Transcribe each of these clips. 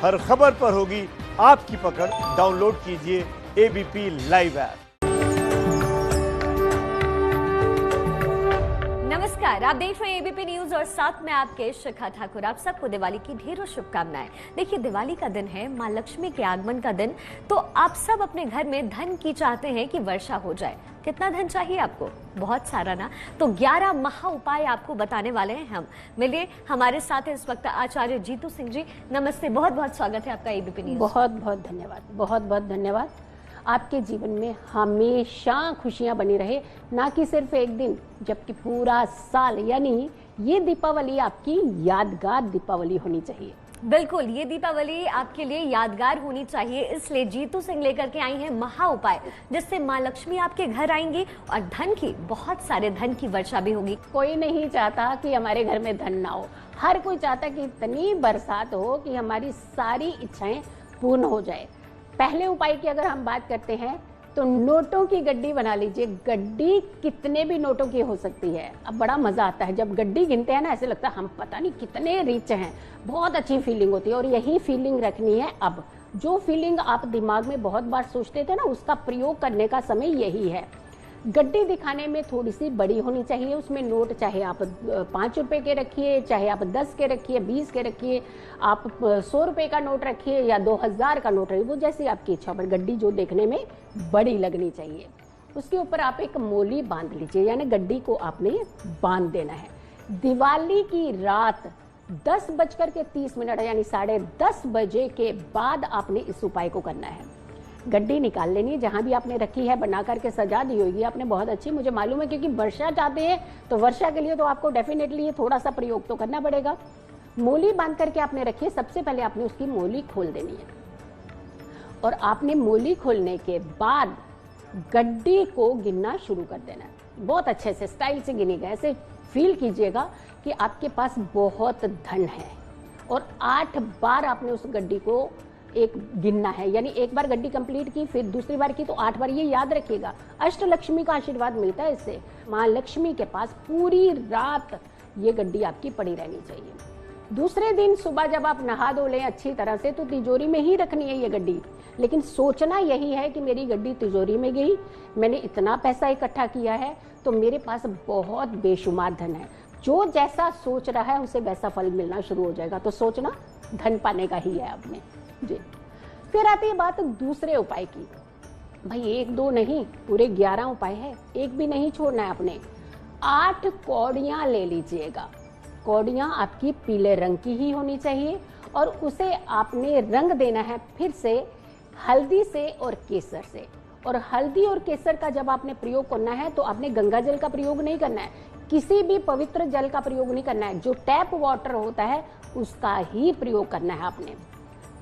हर खबर पर होगी आपकी पकड़। डाउनलोड कीजिए एबीपी लाइव ऐप। नमस्कार, आप देख रहे हैं एबीपी न्यूज और साथ में आपके शिखा ठाकुर। आप सबको दिवाली की ढेरों शुभकामनाएं। देखिए, दिवाली का दिन है, मां लक्ष्मी के आगमन का दिन, तो आप सब अपने घर में धन की चाहते हैं कि वर्षा हो जाए। कितना धन चाहिए आपको? बहुत सारा ना? तो 11 महा उपाय आपको बताने वाले हैं हम। मिलिए, हमारे साथ इस वक्त आचार्य जीतू सिंह जी। नमस्ते, बहुत बहुत स्वागत है आपका एबीपी न्यूज। बहुत बहुत धन्यवाद, बहुत बहुत धन्यवाद। आपके जीवन में हमेशा खुशियां बनी रहे, ना कि सिर्फ एक दिन, जबकि पूरा साल। यानी ये दीपावली आपकी यादगार दीपावली होनी चाहिए। बिल्कुल, ये दीपावली आपके लिए यादगार होनी चाहिए, इसलिए जीतू सिंह लेकर के आई हैं महा उपाय, जिससे मां लक्ष्मी आपके घर आएंगी और धन की, बहुत सारे धन की वर्षा भी होगी। कोई नहीं चाहता कि हमारे घर में धन ना हो, हर कोई चाहता कि इतनी बरसात हो कि हमारी सारी इच्छाएं पूर्ण हो जाए। पहले उपाय की अगर हम बात करते हैं तो नोटों की गड्डी बना लीजिए। गड्डी कितने भी नोटों की हो सकती है। अब बड़ा मजा आता है जब गड्डी गिनते हैं ना, ऐसे लगता है हम पता नहीं कितने रिच हैं। बहुत अच्छी फीलिंग होती है और यही फीलिंग रखनी है। अब जो फीलिंग आप दिमाग में बहुत बार सोचते थे ना, उसका प्रयोग करने का समय यही है। गड्डी दिखाने में थोड़ी सी बड़ी होनी चाहिए। उसमें नोट चाहे आप 5 रुपए के रखिए, चाहे आप 10 के रखिए, 20 के रखिए, आप 100 रुपए का नोट रखिए या 2000 का नोट रखिए, वो जैसी आपकी इच्छा। पर गड्डी जो देखने में बड़ी लगनी चाहिए। उसके ऊपर आप एक मोली बांध लीजिए, यानी गड्डी को आपने बांध देना है। दिवाली की रात 10:30 यानी 10:30 बजे के बाद आपने इस उपाय को करना है। गड्डी निकाल लेनी है, जहां भी आपने रखी है बना करके सजा दी होगी आपने बहुत अच्छी, मुझे मालूम है, क्योंकि वर्षा चाहते हैं तो वर्षा के लिए तो आपको डेफिनेटली ये थोड़ा सा प्रयोग तो करना पड़ेगा। मोली बांध करके आपने रखी है। सबसे पहले आपने उसकी मोली खोल देनी है और आपने मोली खोलने के बाद गड्डी को गिनना शुरू कर देना है। बहुत अच्छे से स्टाइल से गिनेगा, ऐसे फील कीजिएगा कि आपके पास बहुत धन है। और 8 बार आपने उस गड्डी को एक गिनना है, यानी एक बार गड्डी कंप्लीट की, फिर दूसरी बार की, तो 8 बार। ये याद रखिएगा, अष्टलक्ष्मी का आशीर्वाद मिलता है इससे। मां लक्ष्मी के पास पूरी रात ये गड्डी आपकी पड़ी रहनी चाहिए। दूसरे दिन सुबह जब आप नहा धो लें अच्छी तरह से, तो तिजोरी में ही रखनी है ये गड्डी। लेकिन सोचना यही है कि मेरी गड्डी तिजोरी में गई, मैंने इतना पैसा इकट्ठा किया है, तो मेरे पास बहुत बेशुमार धन है। जो जैसा सोच रहा है उसे वैसा फल मिलना शुरू हो जाएगा। तो सोचना धन पाने का ही है आपने जी। फिर आती है बात दूसरे उपाय की। भाई 1-2 नहीं, पूरे 11 उपाय है, एक भी नहीं छोड़ना है आपने। 8 कौड़ियां ले लीजिएगा। कौड़ियां आपकी पीले रंग की ही होनी चाहिए और उसे आपने रंग देना है फिर से हल्दी से और केसर से। और हल्दी और केसर का जब आपने प्रयोग करना है तो आपने गंगा जल का प्रयोग नहीं करना है, किसी भी पवित्र जल का प्रयोग नहीं करना है। जो टैप वाटर होता है उसका ही प्रयोग करना है आपने।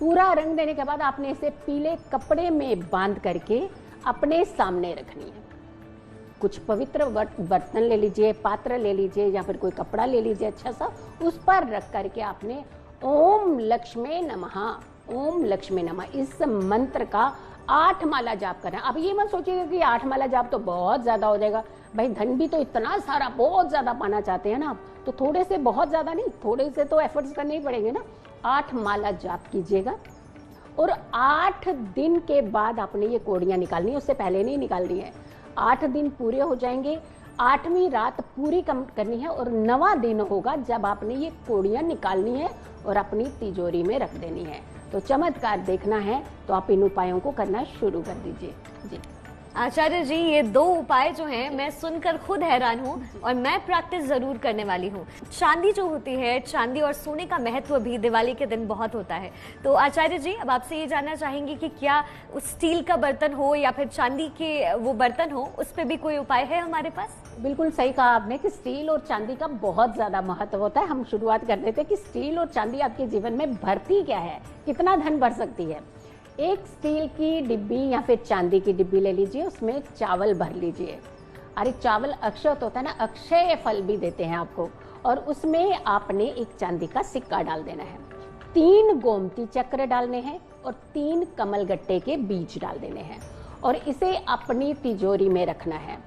पूरा रंग देने के बाद आपने इसे पीले कपड़े में बांध करके अपने सामने रखनी है। कुछ पवित्र बर्तन ले लीजिए, पात्र ले लीजिए या फिर कोई कपड़ा ले लीजिए अच्छा सा, उस पर रख करके आपने ओम लक्ष्मी नमः, ओम लक्ष्मी नमः इस मंत्र का 8 माला जाप करना। अब ये मत सोचिएगा कि 8 माला जाप तो बहुत ज्यादा हो जाएगा। भाई धन भी तो इतना सारा बहुत ज्यादा पाना चाहते हैं ना आप, तो थोड़े से, बहुत ज्यादा नहीं, थोड़े से तो एफर्ट्स करने ही पड़ेंगे ना। 8 माला जाप कीजिएगा और 8 दिन के बाद आपने ये कौड़ियां निकालनी है, उससे पहले नहीं निकालनी है। 8 दिन पूरे हो जाएंगे, 8वीं रात पूरी कम करनी है और 9वां दिन होगा जब आपने ये कौड़ियां निकालनी है और अपनी तिजोरी में रख देनी है। तो चमत्कार देखना है तो आप इन उपायों को करना शुरू कर दीजिए जी। आचार्य जी, ये 2 उपाय जो हैं मैं सुनकर खुद हैरान हूँ और मैं प्रैक्टिस जरूर करने वाली हूँ। चांदी जो होती है, चांदी और सोने का महत्व भी दिवाली के दिन बहुत होता है। तो आचार्य जी, अब आपसे ये जानना चाहेंगे कि क्या उस स्टील का बर्तन हो या फिर चांदी के वो बर्तन हो, उस पर भी कोई उपाय है हमारे पास? बिल्कुल सही कहा आपने कि स्टील और चांदी का बहुत ज्यादा महत्व होता है। हम शुरुआत कर देते हैं कि स्टील और चांदी आपके जीवन में भरती क्या है, कितना धन भर सकती है। एक स्टील की डिब्बी या फिर चांदी की डिब्बी ले लीजिए, उसमें चावल भर लीजिए। अरे चावल अक्षत होता है ना, अक्षय फल भी देते हैं आपको। और उसमें आपने एक चांदी का सिक्का डाल देना है, 3 गोमती चक्र डालने हैं और 3 कमलगट्टे के बीज डाल देने हैं और इसे अपनी तिजोरी में रखना है।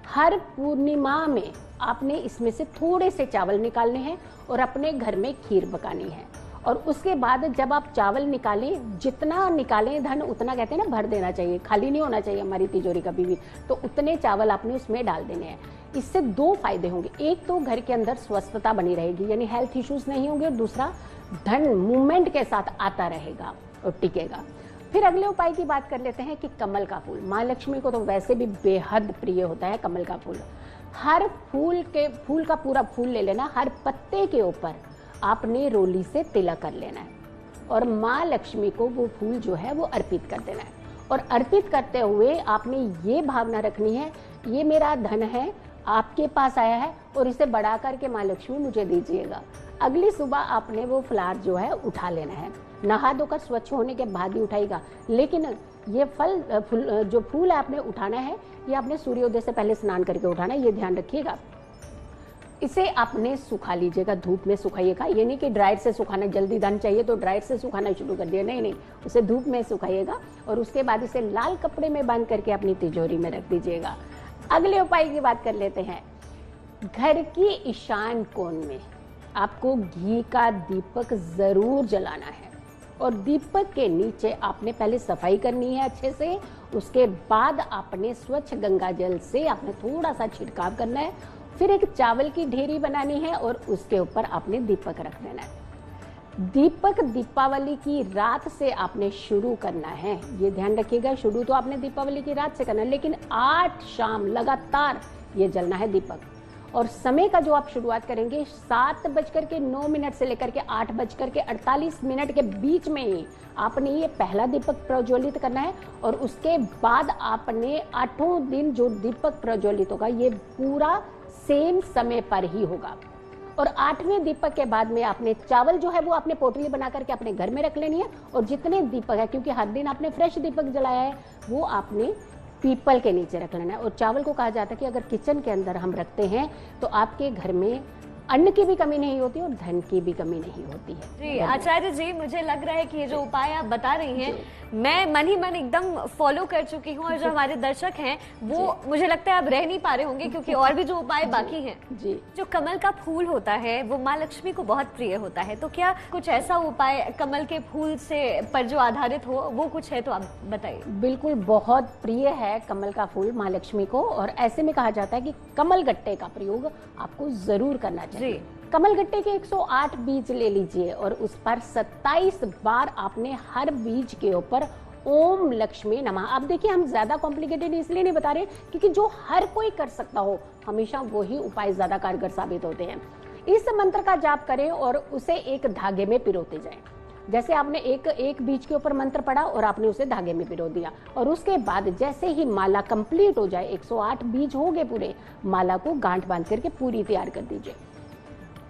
हर पूर्णिमा में आपने इसमें से थोड़े से चावल निकालने हैं और अपने घर में खीर पकानी है और उसके बाद जब आप चावल निकालें, जितना निकालें धन उतना कहते हैं ना भर देना चाहिए, खाली नहीं होना चाहिए हमारी तिजोरी कभी भी। तो उतने चावल आपने उसमें डाल देने हैं। इससे दो फायदे होंगे, एक तो घर के अंदर स्वस्थता बनी रहेगी यानी हेल्थ इश्यूज नहीं होंगे, और दूसरा धन मूवमेंट के साथ आता रहेगा और टिकेगा। फिर अगले उपाय की बात कर लेते हैं कि कमल का फूल। माँ लक्ष्मी को तो वैसे भी बेहद प्रिय होता है कमल का फूल। हर फूल का पूरा फूल ले लेना, हर पत्ते के ऊपर आपने रोली से तिलक कर लेना है और माँ लक्ष्मी को वो फूल जो है वो अर्पित कर देना है। और अर्पित करते हुए आपने ये भावना रखनी है, ये मेरा धन है, आपके पास आया है और इसे बढ़ा करके माँ लक्ष्मी मुझे दीजिएगा। अगली सुबह आपने वो फ्लावर जो है उठा लेना है, नहा धोकर स्वच्छ होने के बाद ही उठाएगा। लेकिन ये जो फूल आपने उठाना है ये आपने सूर्योदय से पहले स्नान करके उठाना है, ये ध्यान रखिएगा। इसे आपने सुखा लीजिएगा, धूप में सुखाइएगा। ये नहीं कि ड्रायर से सुखाना, जल्दी धन चाहिए तो ड्रायर से सुखाना शुरू कर दिया, नहीं, उसे धूप में सुखाइएगा और उसके बाद इसे लाल कपड़े में बांध करके अपनी तिजोरी में रख दीजिएगा। अगले उपाय की बात कर लेते हैं। घर की ईशान कोण में आपको घी का दीपक जरूर जलाना है और दीपक के नीचे आपने पहले सफाई करनी है अच्छे से, उसके बाद आपने स्वच्छ गंगा जल से आपने थोड़ा सा छिड़काव करना है। फिर एक चावल की ढेरी बनानी है और उसके ऊपर आपने दीपक रख देना है। दीपक दीपावली की रात से आपने शुरू करना है, ये ध्यान रखिएगा। शुरू तो आपने दीपावली की रात से करना है, लेकिन 8 शाम लगातार ये जलना है दीपक। और समय का जो आप शुरुआत करेंगे 7:09 से लेकर के 8:48 के बीच में ही आपने ये पहला दीपक प्रज्वलित करना है। और उसके बाद आपने 8 दिन जो दीपक प्रज्वलित होगा ये पूरा सेम समय पर ही होगा। और 8वें दीपक के बाद में आपने चावल जो है वो आपने पोटली बना करके अपने घर में रख लेनी है। और जितने दीपक है, क्योंकि हर दिन आपने फ्रेश दीपक जलाया है, वो आपने पीपल के नीचे रख लेना है। और चावल को कहा जाता है कि अगर किचन के अंदर हम रखते हैं तो आपके घर में अन्न की भी कमी नहीं होती और धन की भी कमी नहीं होती है। जी आचार्य जी, मुझे लग रहा है कि ये जो उपाय आप बता रही हैं मैं मन ही मन एकदम फॉलो कर चुकी हूँ और जो हमारे दर्शक हैं वो मुझे लगता है अब रह नहीं पा रहे होंगे, क्योंकि और भी जो उपाय बाकी हैं। जी, जो कमल का फूल होता है वो माँ लक्ष्मी को बहुत प्रिय होता है, तो क्या कुछ ऐसा उपाय कमल के फूल से पर जो आधारित हो वो कुछ है तो आप बताइए। बिल्कुल, बहुत प्रिय है कमल का फूल माँ लक्ष्मी को। और ऐसे में कहा जाता है कि कमल गट्टे का प्रयोग आपको जरूर करना चाहिए। कमल गट्टे के 108 बीज ले लीजिए और उस पर 27 बार आपने हर बीज के ऊपर ओम लक्ष्मी नमः। अब देखिए, हम ज्यादा कॉम्प्लिकेटेड इसलिए नहीं बता रहे क्योंकि जो हर कोई कर सकता हो हमेशा वही उपाय ज्यादा कारगर साबित होते हैं। इस मंत्र का जाप करें और उसे एक धागे में पिरोते जाएं। जैसे आपने एक बीज के ऊपर मंत्र पढ़ा और आपने उसे धागे में पिरो दिया, और उसके बाद जैसे ही माला कंप्लीट हो जाए, 108 बीज हो गए पूरे, माला को गांठ बांध करके पूरी तैयार कर दीजिए।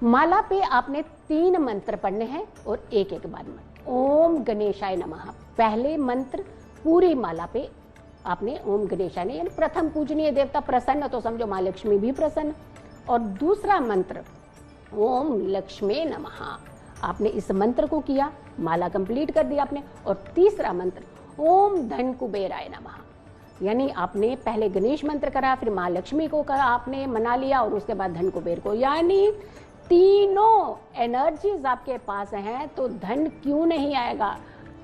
माला पे आपने 3 मंत्र पढ़ने हैं और एक बार में ओम गणेशाय नमः। पहले मंत्र पूरी माला पे आपने ओम गणेशाय ने, यानी प्रथम पूजनीय देवता प्रसन्न तो समझो माँ लक्ष्मी भी प्रसन्न। और दूसरा मंत्र ओम लक्ष्मी नमः, आपने इस मंत्र को किया, माला कंप्लीट कर दिया आपने। और तीसरा मंत्र ओम धन कुबेराय नमः, यानी आपने पहले गणेश मंत्र करा, फिर माँ लक्ष्मी को करा, आपने मना लिया और उसके बाद धन कुबेर को। यानी तीनों एनर्जीज आपके पास हैं तो धन क्यों नहीं आएगा।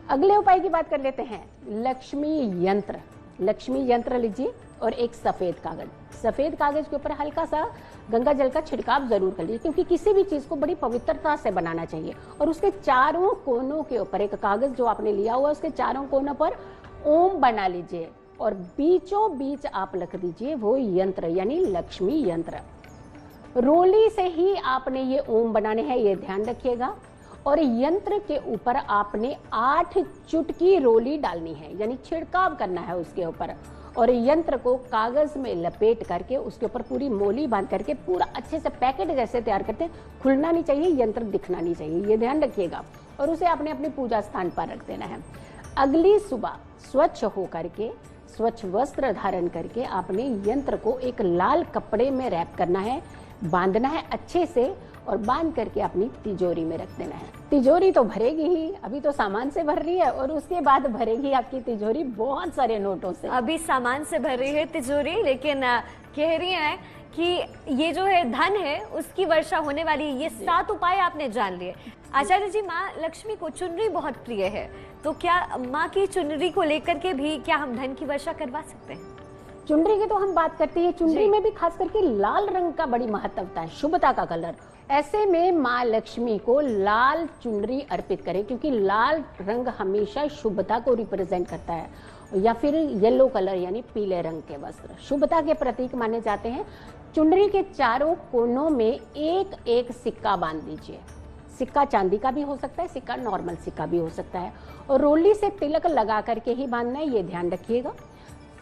अगले उपाय की बात कर लेते हैं, लक्ष्मी यंत्र। लक्ष्मी यंत्र लीजिए और एक सफेद कागज के ऊपर हल्का सा गंगा जल का छिड़काव जरूर कर लीजिए, क्योंकि किसी भी चीज को बड़ी पवित्रता से बनाना चाहिए। और उसके चारों कोनों के ऊपर एक कागज जो आपने लिया हुआ उसके चारों कोनों पर ओम बना लीजिए और बीचों बीच आप लिख दीजिए वो यंत्र, यानी लक्ष्मी यंत्र। रोली से ही आपने ये ओम बनाने हैं, ये ध्यान रखिएगा। और यंत्र के ऊपर आपने 8 चुटकी रोली डालनी है, यानी छिड़काव करना है उसके ऊपर। और यंत्र को कागज में लपेट करके उसके ऊपर पूरी मोली बांध करके पूरा अच्छे से पैकेट जैसे तैयार करते हैं, खुलना नहीं चाहिए, यंत्र दिखना नहीं चाहिए, ये ध्यान रखिएगा। और उसे आपने अपनी पूजा स्थान पर रख देना है। अगली सुबह स्वच्छ होकर के, स्वच्छ वस्त्र धारण करके आपने यंत्र को एक लाल कपड़े में रैप करना है, बांधना है अच्छे से और बांध करके अपनी तिजोरी में रख देना है। तिजोरी तो भरेगी ही, अभी तो सामान से भर रही है और उसके बाद भरेगी आपकी तिजोरी बहुत सारे नोटों से। अभी सामान से भर रही है तिजोरी, लेकिन कह रही है कि ये जो है धन है उसकी वर्षा होने वाली है। ये 7 उपाय आपने जान लिए। आचार्य जी, माँ लक्ष्मी को चुनरी बहुत प्रिय है, तो क्या माँ की चुनरी को लेकर के भी क्या हम धन की वर्षा करवा सकते हैं? चुनरी की तो हम बात करते हैं, चुनरी में भी खास करके लाल रंग का बड़ी महत्वता है, शुभता का कलर। ऐसे में माँ लक्ष्मी को लाल चुनरी अर्पित करें, क्योंकि लाल रंग हमेशा शुभता को रिप्रेजेंट करता है, या फिर येलो कलर यानी पीले रंग के वस्त्र शुभता के प्रतीक माने जाते हैं। चुनरी के चारों कोनों में एक एक सिक्का बांध दीजिए। सिक्का चांदी का भी हो सकता है, सिक्का नॉर्मल सिक्का भी हो सकता है, और रोली से तिलक लगा करके ही बांधना है, ये ध्यान रखिएगा।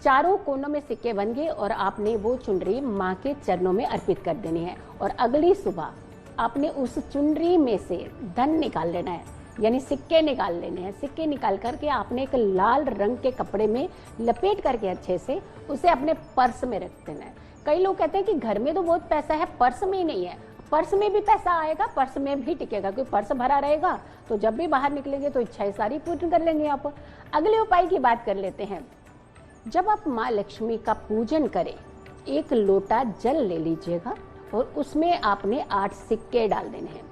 चारों कोनों में सिक्के बन गए और आपने वो चुनरी माँ के चरणों में अर्पित कर देनी है। और अगली सुबह आपने उस चुनरी में से धन निकाल लेना है, यानी सिक्के निकाल लेने हैं। सिक्के निकाल करके आपने एक लाल रंग के कपड़े में लपेट करके अच्छे से उसे अपने पर्स में रख देना है। कई लोग कहते हैं कि घर में तो बहुत पैसा है, पर्स में ही नहीं है। पर्स में भी पैसा आएगा, पर्स में भी टिकेगा, क्योंकि पर्स भरा रहेगा तो जब भी बाहर निकलेंगे तो इच्छाएं सारी पूर्ण कर लेंगे आप। अगले उपाय की बात कर लेते हैं। जब आप माँ लक्ष्मी का पूजन करें, एक लोटा जल ले लीजिएगा और उसमें आपने 8 सिक्के डाल देने हैं।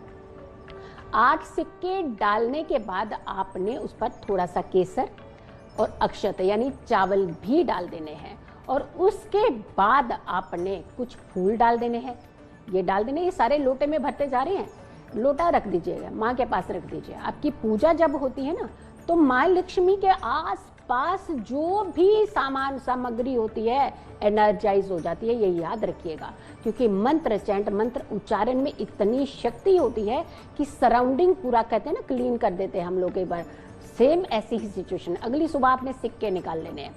8 सिक्के डालने के बाद आपने उस पर थोड़ा सा केसर और अक्षत यानी चावल भी डाल देने हैं, और उसके बाद आपने कुछ फूल डाल देने हैं। ये डाल देने, ये सारे लोटे में भरते जा रहे हैं। लोटा रख दीजिएगा, माँ के पास रख दीजिए। आपकी पूजा जब होती है ना, तो माँ लक्ष्मी के आस पास जो भी सामान सामग्री होती है एनर्जाइज हो जाती है, ये याद रखिएगा। क्योंकि मंत्र चैंट, मंत्र उच्चारण में इतनी शक्ति होती है कि सराउंडिंग पूरा कहते हैं ना क्लीन कर देते हैं हम लोग एक बार। सेम ऐसी ही सिचुएशन। अगली सुबह आपने सिक्के निकाल लेने हैं,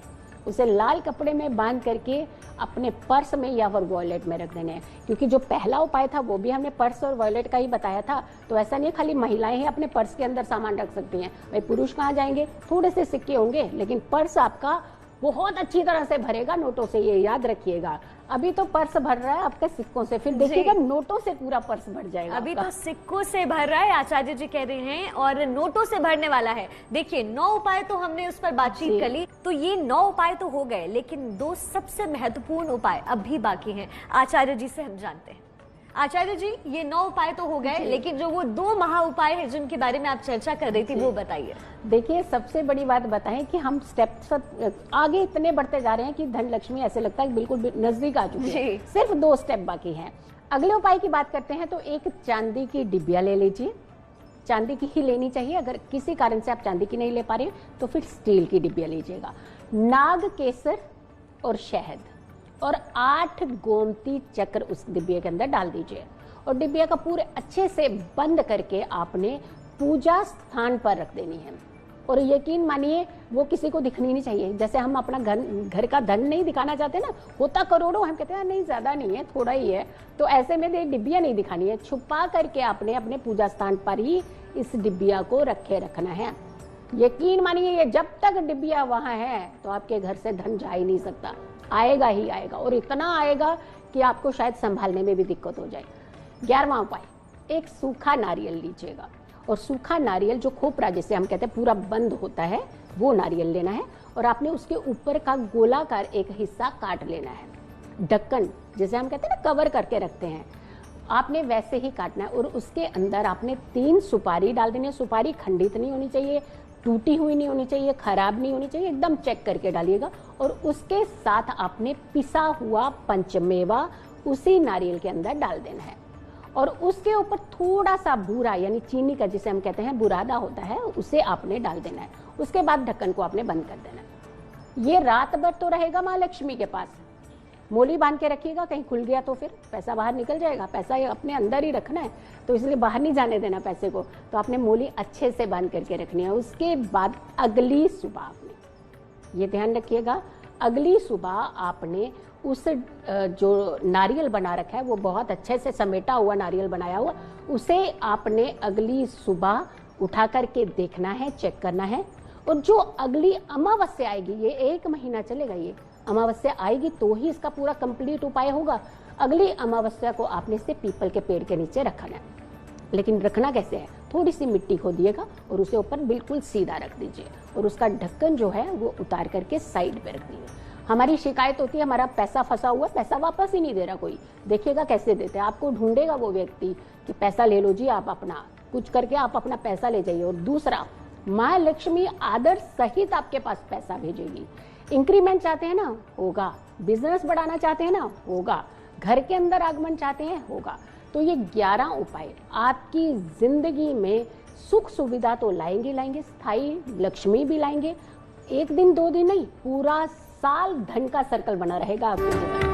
उसे लाल कपड़े में बांध करके अपने पर्स में या फिर वॉलेट में रख देने हैं। क्योंकि जो पहला उपाय था वो भी हमने पर्स और वॉलेट का ही बताया था, तो ऐसा नहीं खाली महिलाएं ही अपने पर्स के अंदर सामान रख सकती हैं। भाई पुरुष कहाँ जाएंगे, थोड़े से सिक्के होंगे लेकिन पर्स आपका बहुत अच्छी तरह से भरेगा नोटों से, ये याद रखिएगा। अभी तो पर्स भर रहा है आपके सिक्कों से, फिर देखिएगा नोटों से पूरा पर्स भर जाएगा। अभी तो सिक्कों से भर रहा है, आचार्य जी कह रहे हैं, और नोटों से भरने वाला है। देखिए 9 उपाय तो हमने उस पर बातचीत कर ली, तो ये 9 उपाय तो हो गए, लेकिन 2 सबसे महत्वपूर्ण उपाय अब भी बाकी हैं। आचार्य जी से हम जानते हैं। आचार्य जी, ये 9 उपाय तो हो गए, लेकिन जो वो 2 महा उपाय है जिनके बारे में आप चर्चा कर रही थी, वो बताइए। देखिए सबसे बड़ी बात बताएं कि हम स्टेप आगे इतने बढ़ते जा रहे हैं कि धन लक्ष्मी ऐसे लगता है बिल्कुल नजदीक आ चुकी है। सिर्फ 2 स्टेप बाकी हैं। अगले उपाय की बात करते हैं, तो एक चांदी की डिबिया ले लीजिए। चांदी की ही लेनी चाहिए, अगर किसी कारण से आप चांदी की नहीं ले पा रहे तो फिर स्टील की डिबिया लीजिएगा। नाग केसर और शहद और 8 गोमती चक्र उस डिबिया के अंदर डाल दीजिए, और डिबिया का पूरे अच्छे से बंद करके आपने पूजा स्थान पर रख देनी है। और यकीन मानिए वो किसी को दिखनी नहीं चाहिए। जैसे हम अपना घर का धन नहीं दिखाना चाहते ना, होता करोड़ों, हम कहते हैं नहीं ज्यादा नहीं है, थोड़ा ही है, तो ऐसे में डिबिया नहीं दिखानी है। छुपा करके आपने अपने पूजा स्थान पर ही इस डिबिया को रखे रखना है। यकीन मानिए ये जब तक डिबिया वहां है तो आपके घर से धन जा ही नहीं सकता, आएगा ही आएगा, और इतना आएगा कि आपको शायद संभालने में भी दिक्कत हो जाए। 11वां उपाय, एक सूखा नारियल लीजिएगा, और सूखा नारियल जो खोपरा जिसे हम कहते हैं पूरा बंद होता है, वो नारियल लेना है, और आपने उसके ऊपर का गोलाकार एक हिस्सा काट लेना है। ढक्कन जिसे हम कहते हैं ना कवर करके रखते हैं, आपने वैसे ही काटना है, और उसके अंदर आपने 3 सुपारी डाल देनी है। सुपारी खंडित नहीं होनी चाहिए, टूटी हुई नहीं होनी चाहिए, खराब नहीं होनी चाहिए, एकदम चेक करके डालिएगा। और उसके साथ आपने पिसा हुआ पंचमेवा उसी नारियल के अंदर डाल देना है, और उसके ऊपर थोड़ा सा बूरा यानी चीनी का जिसे हम कहते हैं बुरादा होता है, उसे आपने डाल देना है। उसके बाद ढक्कन को आपने बंद कर देना है। ये रात भर तो रहेगा माँ लक्ष्मी के पास। मोली बांध के रखिएगा, कहीं खुल गया तो फिर पैसा बाहर निकल जाएगा। पैसा ये अपने अंदर ही रखना है, तो इसलिए बाहर नहीं जाने देना पैसे को। तो आपने मोली अच्छे से बांध करके रखनी है। उसके बाद अगली सुबह आपने ये ध्यान रखिएगा, अगली सुबह आपने उस जो नारियल बना रखा है, वो बहुत अच्छे से समेटा हुआ नारियल बनाया हुआ, उसे आपने अगली सुबह उठा करके देखना है, चेक करना है। और जो अगली अमावस्या आएगी, ये 1 महीना चलेगा, ये अमावस्या आएगी तो ही इसका पूरा कंप्लीट उपाय होगा। अगली अमावस्या को आपने इसे पीपल के पेड़ के नीचे रखना है। लेकिन रखना कैसे है, थोड़ी सी मिट्टी खोदिएगा और उसे ऊपर बिल्कुल सीधा रख दीजिए और उसका ढक्कन जो है वो उतार करके साइड पे रख दीजिए। हमारी शिकायत होती है हमारा पैसा फंसा हुआ, पैसा वापस ही नहीं दे रहा कोई। देखिएगा कैसे देते हैं, आपको ढूंढेगा वो व्यक्ति कि पैसा ले लो जी, आप अपना कुछ करके आप अपना पैसा ले जाइए। और दूसरा, माँ लक्ष्मी आदर सहित आपके पास पैसा भेजेगी। इंक्रीमेंट चाहते हैं ना, होगा। बिजनेस बढ़ाना चाहते हैं ना, होगा। घर के अंदर आगमन चाहते हैं, होगा। तो ये 11 उपाय आपकी जिंदगी में सुख सुविधा तो लाएंगे, स्थायी लक्ष्मी भी लाएंगे। एक दिन 2 दिन नहीं, पूरा साल धन का सर्कल बना रहेगा आपके जीवन में।